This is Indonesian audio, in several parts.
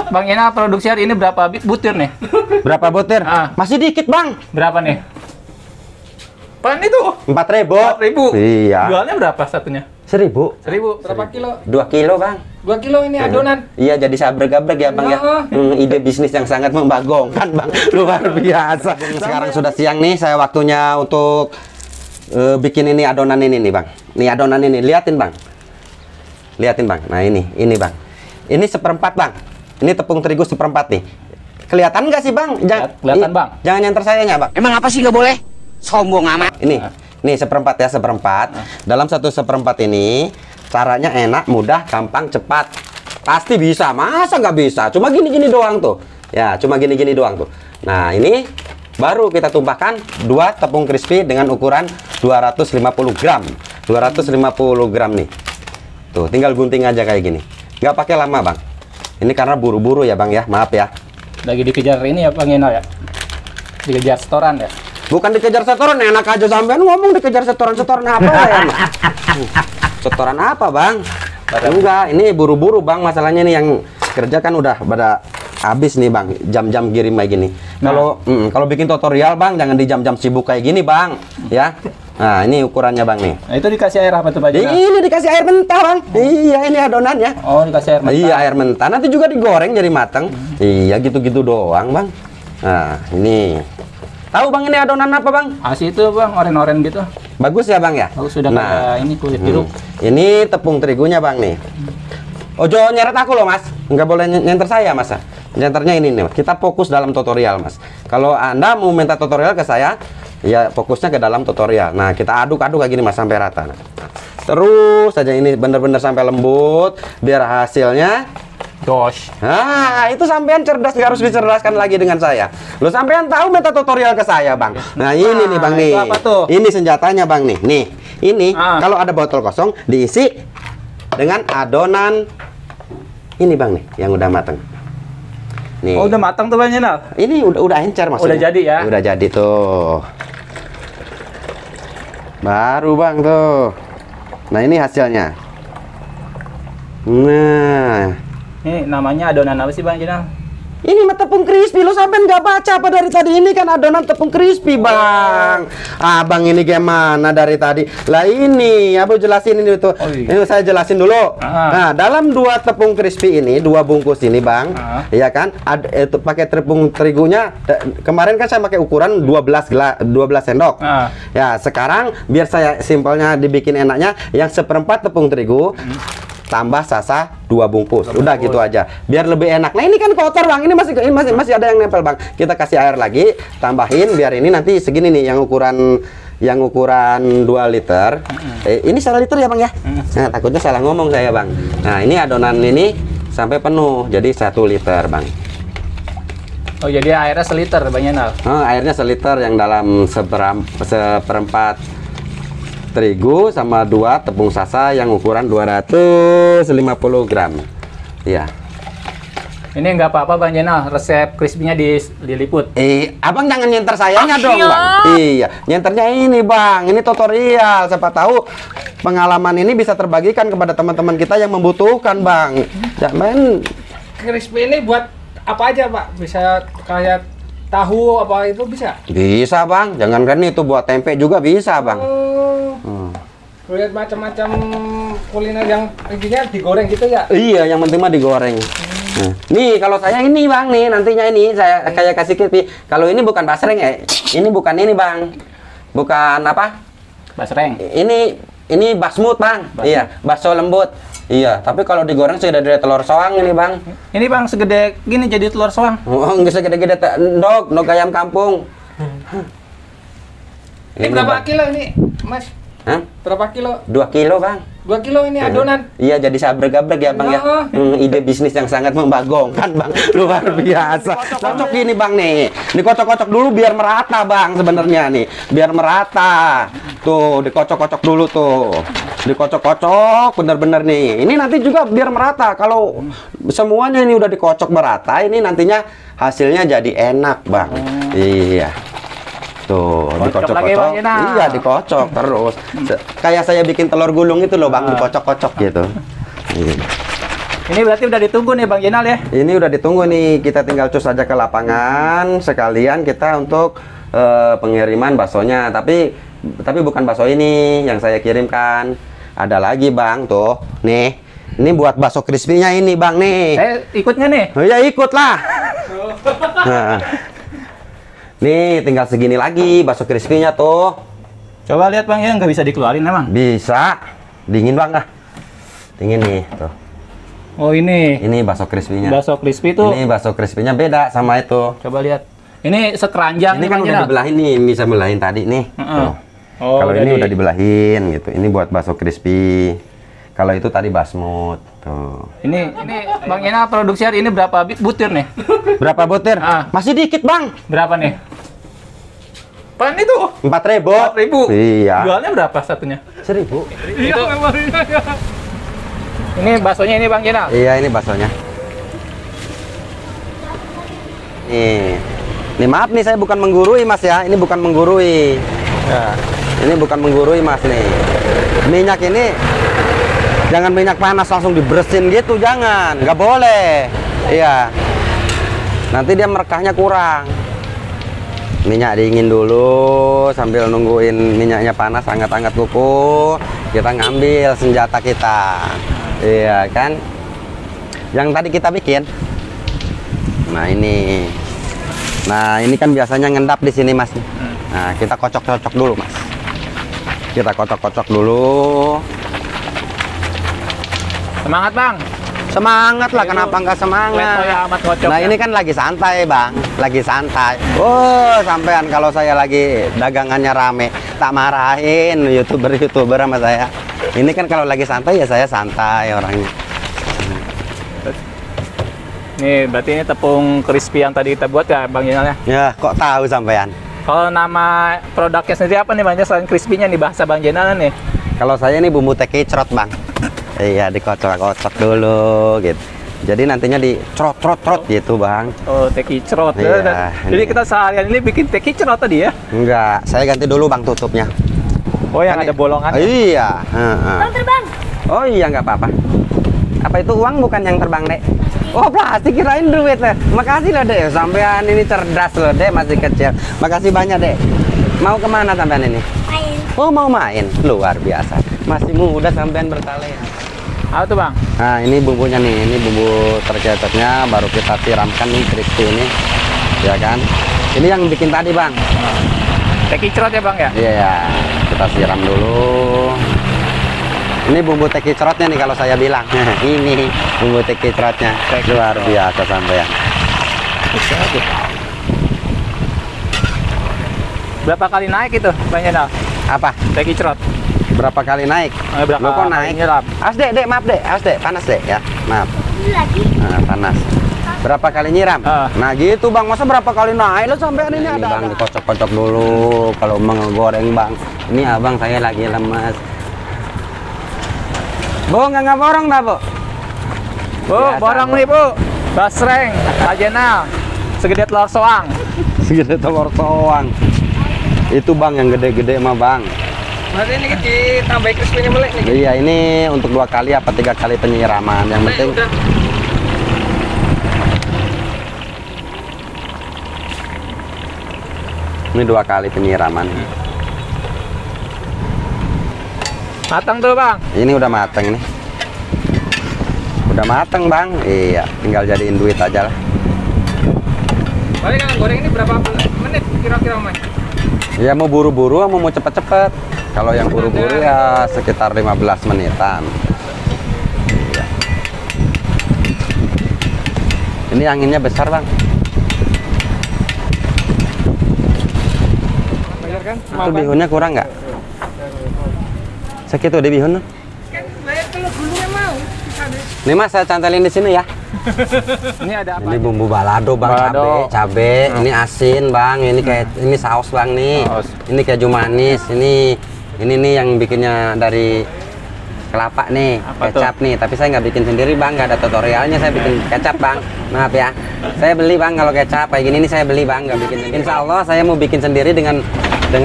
Bang Ina, produksi hari ini berapa butir nih? Berapa butir? Masih dikit, Bang. Berapa nih? Pan itu 4.000. 4.000. Iya. Jualnya berapa satunya? 1.000. 1.000. Berapa kilo? 2 kilo, Bang. 2 kilo ini adonan. Iya, jadi sabrek-gabrek ya, Bang ya. Ide bisnis yang sangat membagongkan, Bang. Luar biasa. Sekarang sudah siang nih, saya waktunya untuk bikin ini adonan ini nih, Bang. Nih adonan ini, liatin, Bang. Liatin, Bang. Nah, ini Bang. Ini seperempat, Bang. Ini tepung terigu seperempat nih. Kelihatan nggak sih, Bang? Kelihatan, Bang. Jangan nyanter sayanya, Bang. Emang apa sih nggak boleh? Sombong amat. Ini seperempat ya, seperempat. Dalam satu seperempat ini, caranya enak, mudah, gampang, cepat. Pasti bisa. Masa nggak bisa? Cuma gini-gini doang tuh. Ya, cuma gini-gini doang tuh. Nah, ini baru kita tumpahkan 2 tepung crispy dengan ukuran 250 gram. 250 gram nih. Tuh, tinggal gunting aja kayak gini. Nggak pakai lama, Bang. Ini karena buru-buru ya, Bang ya. Maaf ya. Lagi dikejar ini ya, Bang Ina ya? Dikejar setoran ya? Bukan dikejar setoran, enak aja sampean ngomong dikejar setoran apa ya? Setoran apa, Bang? Enggak, ini buru-buru, Bang. Masalahnya nih yang kerja kan udah pada habis nih, Bang. Jam-jam kirim kayak gini. Kalau bikin tutorial, Bang, jangan di jam-jam sibuk kayak gini, Bang. Ya. Nah, ini ukurannya, Bang nih. Nah, itu dikasih air apa tuh, Pak Jina? Ini dikasih air mentah, Bang. Iya, ini adonannya. Oh, dikasih air mentah. Iya, air mentah. Nanti juga digoreng jadi matang. Iya, gitu-gitu doang, Bang. Nah, ini. Tahu, Bang, ini adonan apa, Bang? Asih itu, Bang, oren-oren gitu. Bagus ya, Bang ya? Bagus, sudah kayak ini kulit jeruk. Ini tepung terigunya, Bang nih. Ojo nyeret aku loh, Mas. Nggak boleh nyenter saya, Mas. Nyenternya ini nih, Mas. Kita fokus dalam tutorial, Mas. Kalau Anda mau minta tutorial ke saya, ya fokusnya ke dalam tutorial. Nah, kita aduk-aduk kayak gini, Mas, sampai rata. Nah, terus saja ini bener-bener sampai lembut, biar hasilnya Gosh. nah, itu sampean cerdas, nggak harus dicerdaskan lagi dengan saya. Lo sampean tahu minta tutorial ke saya, Bang. Nah, ini nih, Bang nih. Apa tuh? Ini senjatanya, Bang nih. Nih, ini kalau ada botol kosong diisi dengan adonan ini, Bang nih, yang udah matang. Nih. Oh, udah matang tuh, Bang Ina? Ini udah encer maksudnya. Udah jadi ya? Udah jadi tuh. Baru, Bang, tuh. Nah, ini hasilnya. Nah. Ini namanya adonan apa sih, Bang Jina? Ini mah tepung crispy. Lo sampai nggak baca apa dari tadi? Ini kan adonan tepung crispy, Bang. Abang ini gimana dari tadi? Lah ini, Abang jelasin ini tuh. Ini saya jelasin dulu. Nah, dalam 2 tepung crispy ini, 2 bungkus ini, Bang. Iya kan? Itu pakai tepung terigunya. Kemarin kan saya pakai ukuran 12 sendok. Ya, sekarang biar saya simpelnya dibikin enaknya, yang seperempat tepung terigu. Tambah sasa 2 bungkus. Udah gitu aja. Biar lebih enak. Nah, ini kan kotor, Bang. Ini masih ada yang nempel, Bang. Kita kasih air lagi, tambahin biar ini nanti segini nih yang ukuran 2 liter. Ini 1 liter ya, Bang ya? Nah, takutnya salah ngomong saya, Bang. Nah, ini adonan ini sampai penuh. Jadi 1 liter, Bang. Oh, jadi airnya 1 liter, Bang Ina? Airnya 1 liter yang dalam seperempat terigu sama 2 tepung sasa yang ukuran 250 gram. Ya. Ini nggak apa-apa, Bang Jena, resep crispy-nya diliput. Abang jangan nyenter sayanya dong, Bang. Iya, nyenternya ini, Bang. Ini tutorial. Siapa tahu pengalaman ini bisa terbagikan kepada teman-teman kita yang membutuhkan, Bang. Jangan crispy ini buat apa aja, Pak? Bisa kayak tahu apa itu bisa? Bisa, Bang. Jangankan itu buat tempe juga bisa, Bang. Lihat macam-macam kuliner yang intinya digoreng gitu ya? Iya, yang penting mah digoreng. Nah, nih kalau saya ini, Bang, nih nantinya ini saya kayak kasih crispy. Kalau ini bukan basreng ya. Ini bukan ini, Bang. Bukan apa? Basreng. Ini basmut, Bang. Iya, bakso lembut. Iya, tapi kalau digoreng sudah dari telur soang ini, Bang. Ini, Bang, segede gini jadi telur soang. Oh, enggak segede-gede ndog ayam kampung. Ini berapa kilo ini, Mas? Hah? Berapa kilo? 2 kilo, Bang. 2 kilo ini adonan. Iya, jadi sabrek-gabrek ya, Bang ya. Ide bisnis yang sangat membagongkan, Bang. Luar biasa. Kocok gini, Bang nih. Dikocok-kocok dulu biar merata, Bang, sebenarnya nih. Biar merata. Tuh, dikocok-kocok dulu tuh. Dikocok-kocok bener-bener nih. Ini nanti juga biar merata. Kalau semuanya ini udah dikocok merata, ini nantinya hasilnya jadi enak, Bang. Iya. Tuh, dikocok-kocok. Iya, dikocok terus. Kayak saya bikin telur gulung itu loh, Bang, dikocok-kocok gitu. Ini berarti udah ditunggu nih Bang Jenal ya? Ini udah ditunggu nih, kita tinggal cus aja ke lapangan sekalian kita untuk pengiriman baksonya. Tapi bukan bakso ini yang saya kirimkan. Ada lagi Bang, tuh. Nih. Ini buat bakso crispy-nya ini Bang nih. Saya ikutnya nih. Oh ya ikut lah. Nah. Nih tinggal segini lagi bakso crispy-nya tuh. Coba lihat Bang ya, nggak bisa dikeluarin emang? Bisa. Dingin Bang ah. Dingin nih tuh. Oh ini. Ini bakso crispy-nya. Bakso crispy tuh. Ini bakso crispy-nya beda sama itu. Coba lihat. Ini sekeranjang. Ini kan Bang udah Jenal. dibelahin nih, bisa belahin tadi nih. Tuh. Oh, kalau ini di- udah dibelahin gitu. Ini buat bakso crispy. Kalau itu tadi basmut. Tuh. Ini Bang Jenal produksi hari ini berapa butir nih? Berapa butir? Ah. Masih dikit Bang. Berapa nih? Pan itu 4.000. 4.000. Iya. Jualnya berapa satunya? 1.000. Iya, ini baksonya ini Bang Jenal. Iya, ini baksonya. Nih maaf nih saya bukan menggurui Mas ya. Ini bukan menggurui. Ya. Ini bukan menggurui Mas nih. Minyak ini jangan minyak panas langsung dibersihin gitu, jangan. Nggak boleh. Iya. Nanti dia merekahnya kurang. Minyak dingin dulu sambil nungguin minyaknya panas, hangat-hangat kuku. Kita ngambil senjata kita. Iya kan? Yang tadi kita bikin. Nah ini. Nah ini kan biasanya ngendap di sini Mas. Nah kita kocok-kocok dulu Mas. Kita kocok-kocok dulu. Semangat Bang. Semangat lah, kenapa nggak semangat? Letoy amat kocok Nah ya. ini kan lagi santai Bang, lagi santai. Oh sampean kalau saya lagi dagangannya rame, tak marahin youtuber sama saya. Ini kan kalau lagi santai ya saya santai orangnya. Nih berarti ini tepung crispy yang tadi kita buat ya Bang Jenal ya. Ya kok tahu sampean? Kalau nama produknya sendiri apa nih Bang Jenal selain crispy-nya nih bahasa Bang Jenal nih? Kalau saya ini bumbu teh kecrot Bang. Iya dikocok-kocok dulu gitu. Jadi nantinya dicrot-trot gitu Bang. Oh, teh kicrot. Iya, Jadi ini. kita seharian ini bikin teh kicrot tadi ya? Enggak, saya ganti dulu Bang tutupnya. Oh, yang Kan ada bolongan. Iya. Bang terbang. Oh iya nggak apa-apa. Apa itu uang bukan yang terbang Dek? Oh plastik, kirain duit lah. Makasih loh Dek, sampean ini cerdas loh Dek, masih kecil. Makasih banyak Dek. Mau kemana sampean ini? Main. Oh mau main, luar biasa. Masih muda sampean bertalenta. Apa tuh Bang? Nah ini bumbunya nih, ini bumbu tercecetnya baru kita siramkan nih crispy ini, ya kan? Ini yang bikin tadi Bang. Teh kicrot ya Bang ya? Iya ya, kita siram dulu. Ini bumbu teh kicrotnya nih kalau saya bilang. Ini bumbu teh kicrotnya. Luar biasa sampean. Berapa kali naik itu Bang Jenal? Apa? Teh kicrot. Berapa kali naik? Berapa Lo kok kali naik? nyelam? Awas Dek, maaf Dek, awas Dek, panas Dek ya. Maaf. Ini lagi. Nah, panas. Berapa kali nyiram? Nah gitu Bang, masa berapa kali naik lo sampean ini ada? Bang dikocok-kocok dulu kalau mau ngegoreng Bang. Ini abang saya lagi lemas. Bu, nggak borong dah Bu? Bu, Biasa, borong Bu. nih Bu. Basreng, Pak Jenal. Segede telur soang. Segede telur soang. Itu Bang yang gede-gede mah Bang. Berarti ini ditambahin crispy-nya melek nih. Iya ini untuk 2 kali apa 3 kali penyiraman. Yang penting Udah. ini 2 kali penyiraman. Matang tuh Bang. Ini udah mateng nih. Udah mateng Bang. Iya, tinggal jadiin duit aja lah. Paling kan goreng ini berapa menit kira-kira Mas? Ya mau buru-buru mau cepet-cepet. Kalau yang buru-buru ya sekitar 15 menitan. Iya. Ini anginnya besar Bang. Bayar kan? Itu bihunnya kurang nggak? Segitu deh bihun. Kan bayar kalau gulungnya mau. Bisa deh. Nih Mas saya cantelin di sini ya. Ini ada apa? Ini bumbu balado Bang, Balado. cabe, ini asin Bang, ini kayak ini saus Bang nih. Saus. Ini keju manis, ini nih yang bikinnya dari kelapa nih, Apa kecap nih. Tapi saya nggak bikin sendiri Bang, nggak ada tutorialnya, saya bikin kecap Bang. Maaf ya. Saya beli Bang kalau kecap kayak gini nih saya beli Bang, nggak bikin sendiri. Insya Allah saya mau bikin sendiri dengan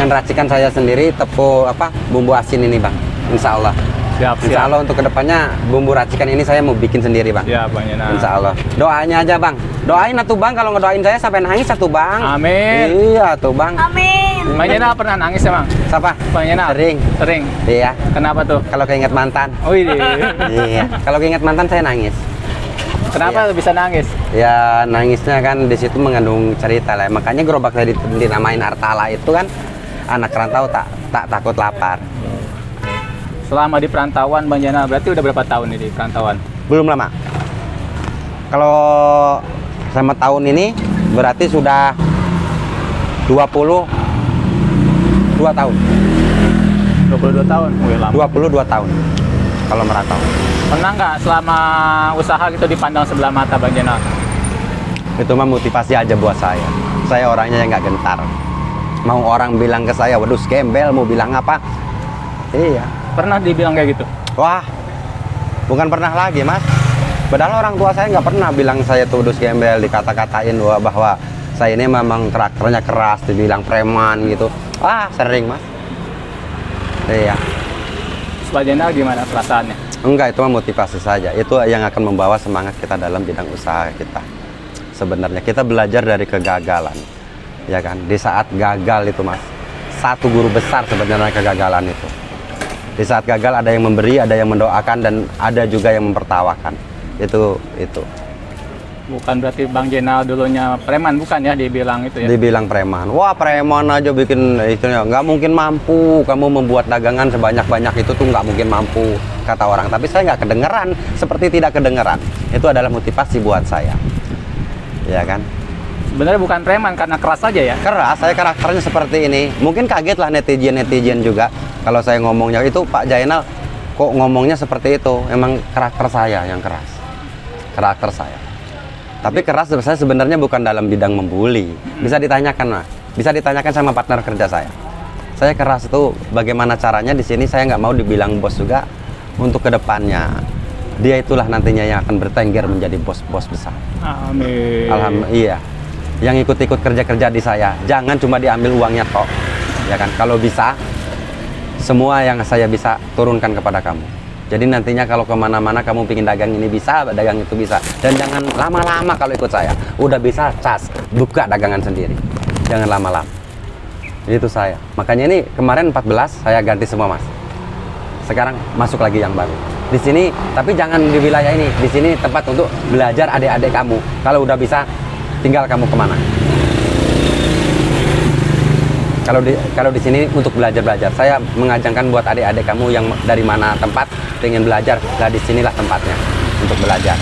racikan saya sendiri, tepung bumbu asin ini Bang. Insya Allah. Siap, Insya siap. Allah untuk kedepannya bumbu racikan ini saya mau bikin sendiri bang. Ya Bang Jena. Insya Allah. Doanya aja bang. Doain atuh bang, kalau ngedoain saya sampai nangis atuh bang. Amin. Iya tuh bang. Bang Jena pernah nangis ya Bang? Siapa? Bang Jena? Sering. Sering. Iya. Kenapa tuh? Kalau keinget mantan. Oh iya. Iya. Kalau keinget mantan saya nangis. Kenapa bisa nangis? Ya nangisnya kan di situ mengandung cerita lah. Makanya gerobak saya dinamain Artala itu kan anak rantau tak takut lapar. Selama di perantauan Bang Jena, berarti udah berapa tahun nih di perantauan? Belum lama. Kalau sama tahun ini berarti sudah 22 tahun. 22 tahun? Wih, lama. 22 tahun kalau merantau. Pernah nggak selama usaha gitu dipandang sebelah mata Bang Jena? Itu mah motivasi aja buat saya. Saya orangnya yang nggak gentar. Mau orang bilang ke saya, waduh gembel, mau bilang apa? Iya. Pernah dibilang kayak gitu? Wah, bukan pernah lagi mas. Padahal orang tua saya nggak pernah bilang saya tuh dus gembel, dikata-katain bahwa saya ini memang karakternya keras, dibilang preman gitu. Wah, sering mas. Iya. Bang Jena gimana perasaannya? Enggak, itu mah motivasi saja. Itu yang akan membawa semangat kita dalam bidang usaha kita. Sebenarnya kita belajar dari kegagalan, ya kan? Di saat gagal itu mas, satu guru besar sebenarnya kegagalan itu. Di saat gagal ada yang memberi, ada yang mendoakan, dan ada juga yang mempertawakan. Itu. Bukan berarti Bang Jena dulunya preman, bukan ya dibilang itu ya? Dibilang preman. Wah, preman aja bikin itunya. Nggak mungkin mampu. Kamu membuat dagangan sebanyak-banyak itu tuh nggak mungkin mampu, kata orang. Tapi saya nggak kedengeran, seperti tidak kedengeran. Itu adalah motivasi buat saya. Ya kan? Sebenarnya bukan preman, karena keras aja ya? Keras, saya karakternya seperti ini. Mungkin kaget lah netizen juga kalau saya ngomongnya itu, Pak Jainal kok ngomongnya seperti itu. Emang karakter saya yang keras. Karakter saya. Tapi keras saya sebenarnya bukan dalam bidang membuli. Bisa ditanyakan lah. Bisa ditanyakan sama partner kerja saya. Saya keras itu bagaimana caranya di sini saya nggak mau dibilang bos juga untuk kedepannya. Dia itulah nantinya yang akan bertengger menjadi bos-bos besar. Amin. Alhamdulillah. Iya. Yang ikut-ikut kerja-kerja di saya, jangan cuma diambil uangnya toh. Ya kan? Kalau bisa, semua yang saya bisa turunkan kepada kamu. Jadi nantinya kalau kemana-mana kamu pingin dagang ini bisa, dagang itu bisa. Dan jangan lama-lama kalau ikut saya. Udah bisa, cas, buka dagangan sendiri. Jangan lama-lama. Itu saya. Makanya ini kemarin 14 saya ganti semua mas. Sekarang masuk lagi yang baru. Di sini, tapi jangan di wilayah ini. Di sini tempat untuk belajar adik-adik kamu. Kalau udah bisa, tinggal kamu kemana. Kalau di sini untuk belajar. Saya mengajangkan buat adik-adik kamu yang dari mana tempat pengen belajar, lah di sinilah tempatnya untuk belajar.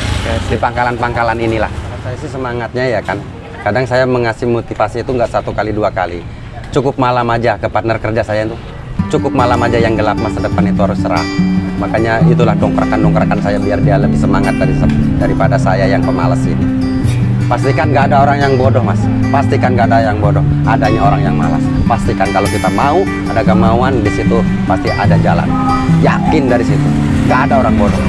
Di pangkalan-pangkalan inilah. Saya sih semangatnya ya kan. Kadang saya mengasih motivasi itu nggak 1 kali 2 kali. Cukup malam aja ke partner kerja saya itu. Cukup malam aja yang gelap, masa depan itu harus cerah. Makanya itulah dongkrakan saya biar dia lebih semangat daripada saya yang pemalas ini. Pastikan nggak ada orang yang bodoh mas. Pastikan nggak ada yang bodoh. Adanya orang yang malas. Pastikan kalau kita mau, ada kemauan di situ pasti ada jalan. Yakin dari situ. Nggak ada orang bodoh.